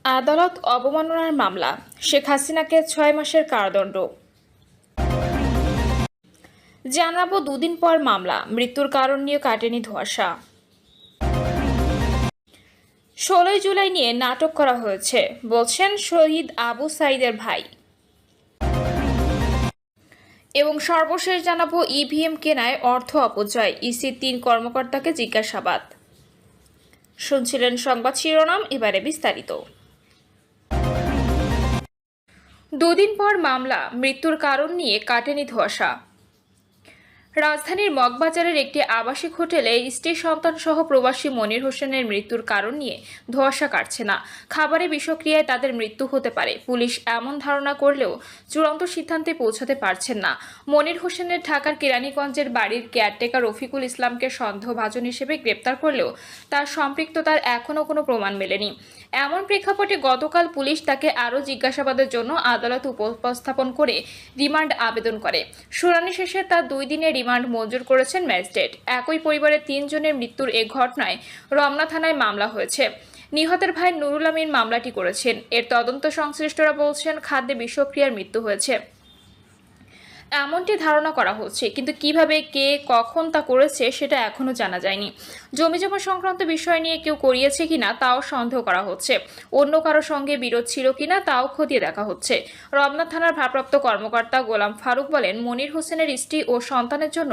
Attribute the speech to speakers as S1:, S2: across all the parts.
S1: আদালত অবমাননার মামলা, শেখ হাসিনাকে ৬ মাসের কারাদণ্ড। জানাবো দুদিন পর মামলা, মৃত্যুর কারণ নিয়ে কাটেনি ধোঁয়াশা। ১৬ জুলাই নিয়ে নাটক করা হয়েছে বলছেন শহীদ আবু সাঈদের ভাই। এবং সর্বশেষ জানাবো ইভিএম কেনায় অর্থ অপচয়, ইসির ৩ কর্মকর্তাকে জিজ্ঞাসাবাদ। শুনছিলেন সংবাদ শিরোনাম, এবারে বিস্তারিত। দুদিন পর মামলা, মৃত্যুর কারণ নিয়ে কাটেনি ধোঁয়াশা। রাজধানীর মগবাজারের একটি আবাসিক হোটেলে স্ত্রী সন্তান সহ প্রবাসী মনির হোসেনের মৃত্যুর কারণ নিয়ে ধোঁয়াশা কাটছে না। খাবারে বিষক্রিয়ায় তাদের মৃত্যু হতে পারে, পুলিশ এমন ধারণা করলেও চূড়ান্ত সিদ্ধান্তে পৌঁছাতে পারছেন না। মনির হোসেনের ঢাকার কেরানীগঞ্জের বাড়ির কেয়ারটেকার রফিকুল ইসলামকে সন্দেহভাজন হিসেবে গ্রেপ্তার করলেও তার সম্পৃক্ততার এখনও কোনো প্রমাণ মেলেনি। এমন প্রেক্ষাপটে গতকাল পুলিশ তাকে আরও জিজ্ঞাসাবাদের জন্য আদালতে উপস্থাপন করে রিমান্ড আবেদন করে। শুনানি শেষে তার 2 দিনের রিমান্ড মঞ্জুর করেছেন ম্যাজিস্ট্রেট। একই পরিবারের 3 জনের মৃত্যুর এ ঘটনায় রমনা থানায় মামলা হয়েছে। নিহতের ভাই নুরুল আমিন মামলাটি করেছেন। এর তদন্ত সংশ্লিষ্টরা বলছেন খাদ্যে বিষক্রিয়ার মৃত্যু হয়েছে এমনটি ধারণা করা হচ্ছে, কিন্তু কিভাবে, কে, কখন তা করেছে সেটা এখনো জানা যায়নি। জমিজমা সংক্রান্ত বিষয় নিয়ে কেউ করিয়েছে কিনা তাও সন্দেহ করা হচ্ছে। অন্য কারো সঙ্গে বিরোধ ছিল কিনা তাও খতিয়ে দেখা হচ্ছে। রমনা থানার ভারপ্রাপ্ত কর্মকর্তা গোলাম ফারুক বলেন, মনির হোসেনের স্ত্রী ও সন্তানের জন্য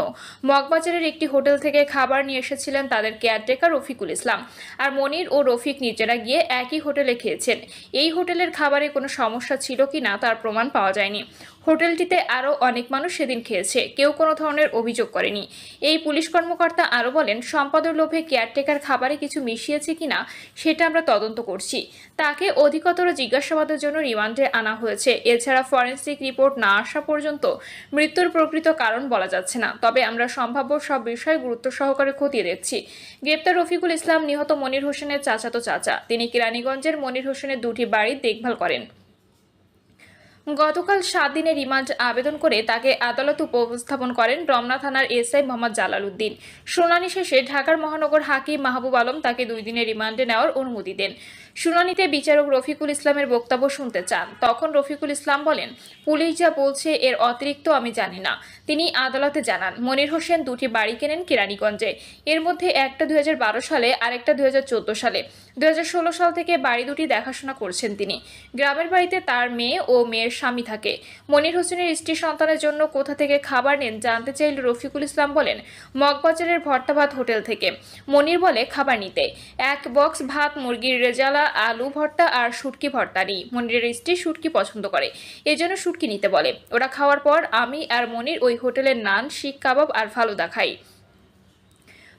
S1: মগবাজারের একটি হোটেল থেকে খাবার নিয়ে এসেছিলেন তাদের কেয়ারটেকার রফিকুল ইসলাম। আর মনির ও রফিক নিজেরা গিয়ে একই হোটেলে খেয়েছেন। এই হোটেলের খাবারে কোনো সমস্যা ছিল কিনা তার প্রমাণ পাওয়া যায়নি। হোটেলটিতে আরও অনেক মানুষ সেদিন খেয়েছে, কেউ কোনো ধরনের অভিযোগ করেনি। এই পুলিশ কর্মকর্তা আরও বলেন, সম্পদের লোভে কেয়ারটেকার খাবারে কিছু মিশিয়েছে কিনা সেটা আমরা তদন্ত করছি। তাকে অধিকতর জিজ্ঞাসাবাদের জন্য রিমান্ডে আনা হয়েছে। এছাড়া ফরেনসিক রিপোর্ট না আসা পর্যন্ত মৃত্যুর প্রকৃত কারণ বলা যাচ্ছে না। তবে আমরা সম্ভাব্য সব বিষয় গুরুত্ব সহকারে খতিয়ে দেখছি। গ্রেপ্তার রফিকুল ইসলাম নিহত মনির হোসেনের চাচাতো চাচা। তিনি কেরানীগঞ্জের মনির হোসেনের 2টি বাড়ির দেখভাল করেন। গতকাল 7 দিনের রিমান্ড আবেদন করে তাকে আদালতে উপস্থাপন করেন রমনা থানার এসআই মোহাম্মদ জালাল উদ্দিন। শুনানি শেষে ঢাকার মহানগর হাকিম মাহবুব আলম তাকে 2 দিনের রিমান্ডে নেওয়ার অনুমতি দেন। শুনানিতে বিচারক রফিকুল ইসলামের বক্তব্য শুনতে চান। তখন রফিকুল ইসলাম বলেন, পুলিশ যা বলছে এর অতিরিক্ত আমি জানি না। তিনি আদালতে জানান, মনির হোসেন 2টি বাড়ি কেনেন কেরানীগঞ্জে। এর মধ্যে একটা 2012 সালে, আরেকটা 2014 সালে। 2016 সাল থেকে বাড়ি দুটি দেখাশোনা করছেন তিনি। গ্রামের বাড়িতে তার মেয়ে ও মেয়ের স্বামী থাকে। মনির হোসেনের স্ত্রী সন্তানের জন্য কোথা থেকে খাবার নেন জানতে চাইলে রফিকুল ইসলাম বলেন, মগবাজারের ভর্তা ভাত হোটেল থেকে। মনির বলে খাবার নিতে 1 বক্স ভাত, মুরগির রেজালা, আলু ভর্তা আর শুটকি ভর্তা নিই। মনিরের স্ত্রী শুটকি পছন্দ করে, এজন্য শুটকি নিতে বলে। ওরা খাওয়ার পর আমি আর মনির ওই হোটেলের নান, শিক কাবাব আর ফালুদা খাই।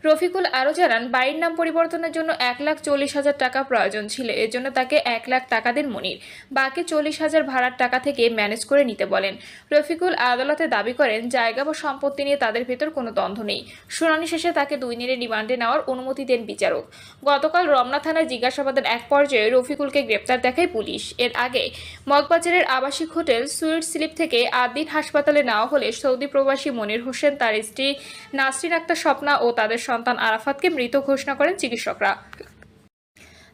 S1: রফিকুল আরও জানান, বাড়ির নাম পরিবর্তনের জন্য 1,40,000 টাকা প্রয়োজন ছিল। এর জন্য তাকে 1 লাখ টাকা দেন মনির। বাকি 40,000 ভাড়ার টাকা থেকে ম্যানেজ করে নিতে বলেন। রফিকুল আদালতে দাবি করেন, জায়গা বা সম্পত্তি নিয়ে তাদের ভেতর কোনো দ্বন্দ্ব নেই। শুনানি শেষে তাকে 2 দিনের রিমান্ডে নেওয়ার অনুমতি দেন বিচারক। গতকাল রমনা থানায় জিজ্ঞাসাবাদের এক পর্যায়ে রফিকুলকে গ্রেপ্তার দেখায় পুলিশ। এর আগে মগবাজারের আবাসিক হোটেল সুইট স্লিপ থেকে আদিন হাসপাতালে নেওয়া হলে সৌদি প্রবাসী মনির হোসেন, তার স্ত্রী নাসরিন আক্তার স্বপ্না ও তাদের সন্তান আরাফাতকে মৃত ঘোষণা করেন চিকিৎসকরা।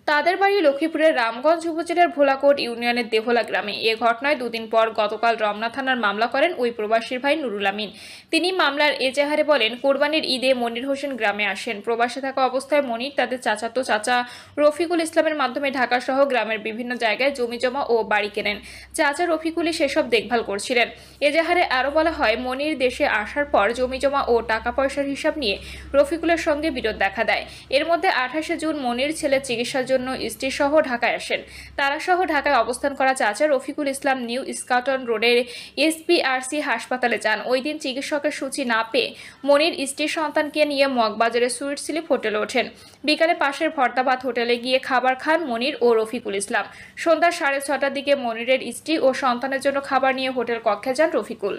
S1: তাদের বাড়ি লক্ষ্মীপুরের রামগঞ্জ উপজেলার ভোলাকোট ইউনিয়নের দেহলা গ্রামে। এ ঘটনায় 2 দিন পর গতকাল রমনা থানার মামলা করেন ওই প্রবাসীর ভাই নুরুল আমিন। তিনি মামলার এজাহারে বলেন, কোরবানির ঈদে মনির হোসেন গ্রামে আসেন। প্রবাসে থাকা অবস্থায় মনির তাদের চাচাতো চাচা রফিকুল ইসলামের মাধ্যমে ঢাকা সহ গ্রামের বিভিন্ন জায়গায় জমিজমা ও বাড়ি কেনেন। চাচা রফিকুলই সেসব দেখভাল করছিলেন। এজাহারে আরও বলা হয়, মনির দেশে আসার পর জমিজমা ও টাকা পয়সার হিসাব নিয়ে রফিকুলের সঙ্গে বিরোধ দেখা দেয়। এর মধ্যে 28 জুন মনির ছেলে চিকিৎসার জন্য স্ত্রী সহ ঢাকায় আসেন। তারা সহ ঢাকায় অবস্থান করা চাচা রফিকুল ইসলাম নিউ স্কাটন রোডের এসপিআরসি হাসপাতালে যান। ওই দিন চিকিৎসকের সূচি না পেয়ে মনির স্ত্রী সন্তানকে নিয়ে মগবাজারের সুইট স্লিপ হোটেলে ওঠেন। বিকালে পাশের ভর্তাভাত হোটেলে গিয়ে খাবার খান মনির ও রফিকুল ইসলাম। সন্ধ্যা 6:30টার দিকে মনিরের স্ত্রী ও সন্তানের জন্য খাবার নিয়ে হোটেল কক্ষে যান রফিকুল।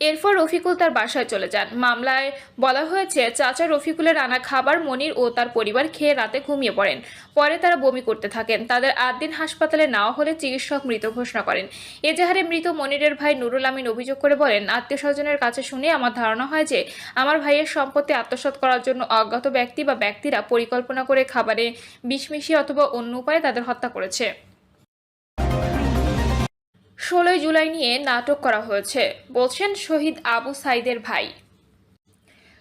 S1: এরপর রফিকুল তার বাসায় চলে যান। মামলায় বলা হয়েছে, চাচা রফিকুলের আনা খাবার মনির ও তার পরিবার খেয়ে রাতে ঘুমিয়ে পড়েন। পরে তারা বমি করতে থাকেন। তাদের 8 দিন হাসপাতালে নেওয়া হলে চিকিৎসক মৃত ঘোষণা করেন। এজাহারে মৃত মনিরের ভাই নুরুল আমিন অভিযোগ করে বলেন, আত্মীয়স্বজনের কাছে শুনে আমার ধারণা হয় যে আমার ভাইয়ের সম্পত্তি আত্মসাৎ করার জন্য অজ্ঞাত ব্যক্তি বা ব্যক্তিরা পরিকল্পনা করে খাবারে বিষ মিশিয়ে অথবা অন্য উপায়ে তাদের হত্যা করেছে। 16 জুলাই নিয়ে নাটক করা হয়েছে, বলছেন শহীদ আবু সাইদের ভাই।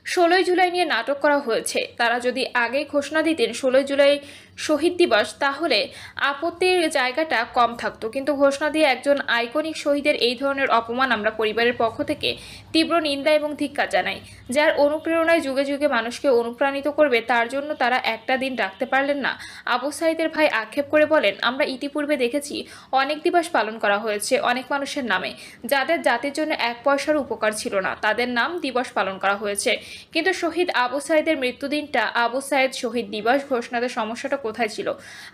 S1: 16 জুলাই নিয়ে নাটক করা হয়েছে। তারা যদি আগেই ঘোষণা দিতেন 16 জুলাই শহীদ দিবস, তাহলে আপত্তির জায়গাটা কম থাকতো। কিন্তু ঘোষণা দিয়ে একজন আইকনিক শহীদের এই ধরনের অপমান আমরা পরিবারের পক্ষ থেকে তীব্র নিন্দা এবং ধিক্কার জানাই। যার অনুপ্রেরণায় যুগে যুগে মানুষকে অনুপ্রাণিত করবে, তার জন্য তারা একটা দিন রাখতে পারলেন না। আবু সাইদের ভাই আক্ষেপ করে বলেন, আমরা ইতিপূর্বে দেখেছি অনেক দিবস পালন করা হয়েছে অনেক মানুষের নামে, যাদের জাতির জন্য 1 পয়সার উপকার ছিল না, তাদের নাম দিবস পালন করা হয়েছে। কিন্তু শহীদ আবু সাইদের মৃত্যুদিনটা আবু সাইদ শহীদ দিবস ঘোষণাতে সমস্যাটা কোথায় ছিল?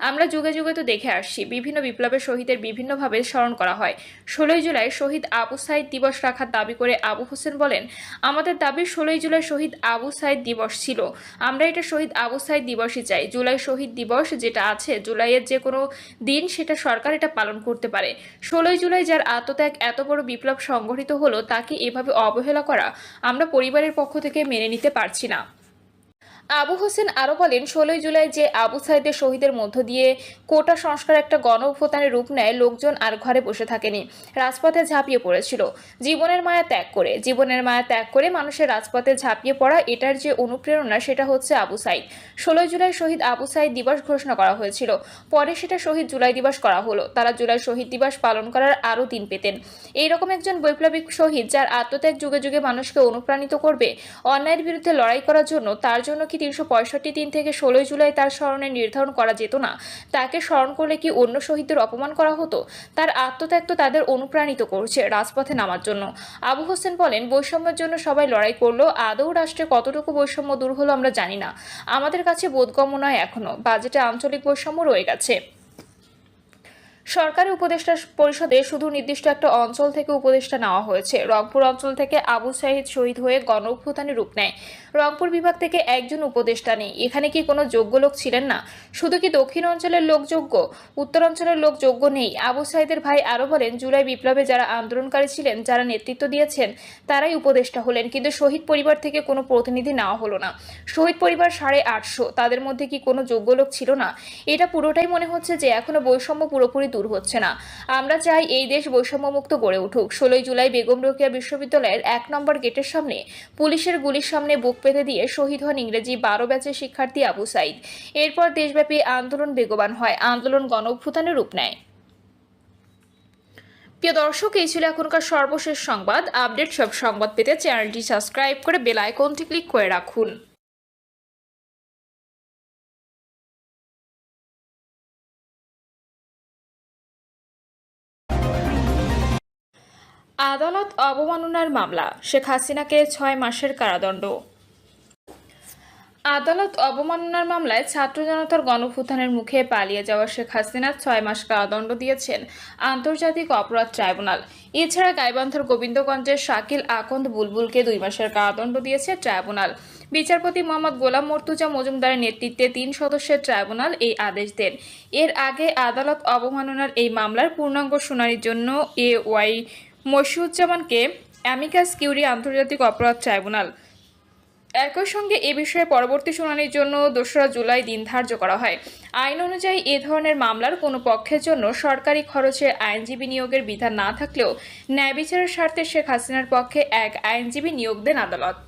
S1: আমরা যুগে যুগে তো দেখে আসছি, বিভিন্ন বিপ্লবের শহীদের বিভিন্নভাবে স্মরণ করা হয়। 16 জুলাই শহীদ আবু সাইদ দিবস রাখার দাবি করে আবু হোসেন বলেন, আমাদের দাবি 16 জুলাই শহীদ আবু সাইদ দিবস ছিল, আমরা এটা শহীদ আবু সাইদ দিবসই চাই। জুলাই শহীদ দিবস যেটা আছে, জুলাইয়ের যে কোনো দিন সেটা সরকার এটা পালন করতে পারে। 16 জুলাই যার আত্মত্যাগ এত বড় বিপ্লব সংগঠিত হলো, তাকে এভাবে অবহেলা করা আমরা পরিবারের পক্ষ থেকে মেনে নিতে পারছি না। আবু হোসেন আরও বলেন, 16 জুলাই যে আবু সাইদের শহীদের মধ্য দিয়ে কোটা সংস্কার একটা গণ অভ্যুত্থানের রূপ নেয়, লোকজন আর ঘরে বসে থাকেনি, রাজপথে ঝাঁপিয়ে পড়েছিল। জীবনের মায়া ত্যাগ করে মানুষের রাজপথে ঝাঁপিয়ে পড়া, এটার যে অনুপ্রেরণা সেটা হচ্ছে আবু সাইদ। 16 জুলাই শহীদ আবু সাইদ দিবস ঘোষণা করা হয়েছিল, পরে সেটা শহীদ জুলাই দিবস করা হলো। তারা জুলাই শহীদ দিবস পালন করার আরও দিন পেতেন। এইরকম একজন বৈপ্লবিক শহীদ, যার আত্মত্যাগ যুগে যুগে মানুষকে অনুপ্রাণিত করবে অন্যায়ের বিরুদ্ধে লড়াই করার জন্য, তার জন্য কি 365 দিন থেকে 16 জুলাই তার স্মরণে নির্ধারণ করা যেত না? তাকে স্মরণ করলে কি অন্য শহীদদের অপমান করা হতো? তার আত্মত্যাগ তো তাদের অনুপ্রাণিত করছে রাজপথে নামার জন্য। আবু হোসেন বলেন, বৈষম্যের জন্য সবাই লড়াই করলো, আদৌ রাষ্ট্রে কতটুকু বৈষম্য দূর হলো আমরা জানি না। আমাদের কাছে বোধগম্য নয়, এখনো বাজেটে আঞ্চলিক বৈষম্য রয়ে গেছে। সরকারি উপদেষ্টা পরিষদে শুধু নির্দিষ্ট একটা অঞ্চল থেকে উপদেষ্টা নেওয়া হয়েছে। রংপুর অঞ্চল থেকে আবু সাইদ শহীদ হয়ে গণ অভ্যুত্থানে রূপ নেয়। রংপুর বিভাগ থেকে একজন উপদেষ্টা নেই। এখানে কি কোনো যোগ্য লোক ছিলেন না? শুধু কি দক্ষিণ অঞ্চলের লোক যোগ্য, উত্তর অঞ্চলের লোক যোগ্য নেই? আবু সাইদের ভাই আরও বলেন, জুলাই বিপ্লবে যারা আন্দোলনকারী ছিলেন, যারা নেতৃত্ব দিয়েছেন, তারাই উপদেষ্টা হলেন, কিন্তু শহীদ পরিবার থেকে কোনো প্রতিনিধি নেওয়া হলো না। শহীদ পরিবার 850, তাদের মধ্যে কি কোনো যোগ্য লোক ছিল না? এটা পুরোটাই মনে হচ্ছে যে এখনো বৈষম্য পুরোপুরি দূর হচ্ছে না। আমরা চাই এই দেশ বৈষম্যমুক্ত গড়ে উঠুক। 16 জুলাই বেগম রোকেয়া বিশ্ববিদ্যালয়ের 1 নম্বর গেটের সামনে পুলিশের গুলির সামনে বুক পেতে দিয়ে শহীদ হন ইংরেজি 12 ব্যাচের শিক্ষার্থী আবু সাইদ। এরপর দেশব্যাপী আন্দোলন বেগবান হয়, আন্দোলন গণ অভ্যুত্থানে রূপ নেয়। প্রিয় দর্শক, এই ছিল এখনকার সর্বশেষ সংবাদ। আপডেট সব সংবাদ পেতে চ্যানেলটি সাবস্ক্রাইব করে বেল আইকনটি ক্লিক করে রাখুন। আদালত অবমাননার মামলা, শেখ হাসিনাকে 6 মাসের কারাদণ্ড। আদালত অবমাননার মামলায় ছাত্র জনতার গণঅভ্যুত্থানের মুখে পালিয়ে যাওয়া শেখ হাসিনা 6 মাস কারাদণ্ড দিয়েছেন আন্তর্জাতিক অপরাধ ট্রাইব্যুনাল। এছাড়া গাইবান্ধার গোবিন্দগঞ্জের শাকিল আকন্দ বুলবুলকে 2 মাসের কারাদণ্ড দিয়েছে ট্রাইব্যুনাল। বিচারপতি মোহাম্মদ গোলাম মর্তুজা মজুমদারের নেতৃত্বে 3 সদস্যের ট্রাইব্যুনাল এই আদেশ দেন। এর আগে আদালত অবমাননার এই মামলার পূর্ণাঙ্গ শুনানির জন্য ওয়াই মশিউজ্জামানকে অ্যামিকাস কিউরি আন্তর্জাতিক অপরাধ ট্রাইব্যুনাল। একই সঙ্গে এ বিষয়ে পরবর্তী শুনানির জন্য 2রা জুলাই দিন ধার্য করা হয়। আইন অনুযায়ী এ ধরনের মামলার কোনো পক্ষের জন্য সরকারি খরচে আইনজীবী নিয়োগের বিধান না থাকলেও ন্যায় বিচারের স্বার্থে শেখ হাসিনার পক্ষে এক আইনজীবী নিয়োগ দেন আদালত।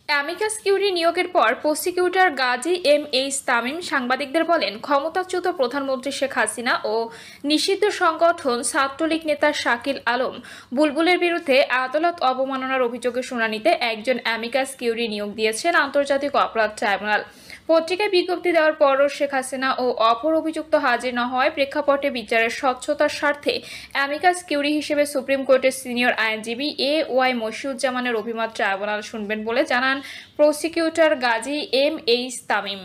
S1: অ্যামিকাস কিউরি নিয়োগের পর প্রসিকিউটর গাজী এম.এইচ. তামিম সাংবাদিকদের বলেন, ক্ষমতাচ্যুত প্রধানমন্ত্রী শেখ হাসিনা ও নিষিদ্ধ সংগঠন ছাত্রলীগ নেতা শাকিল আলম বুলবুলের বিরুদ্ধে আদালত অবমাননার অভিযোগের শুনানিতে একজন অ্যামিকাস কিউরি নিয়োগ দিয়েছেন আন্তর্জাতিক অপরাধ ট্রাইব্যুনাল। পত্রিকায় বিজ্ঞপ্তি দেওয়ার পরও শেখ হাসিনা ও অপর অভিযুক্ত হাজির না হওয়ায় প্রেক্ষাপটে বিচারের স্বচ্ছতার স্বার্থে অ্যামিকাস কিউরি হিসেবে সুপ্রিম কোর্টের সিনিয়র আইনজীবী ওয়াই মশিউজ্জামানের অভিমত ট্রাইব্যুনাল শুনবেন বলে জানান প্রসিকিউটর গাজী এম.এইচ. তামিম।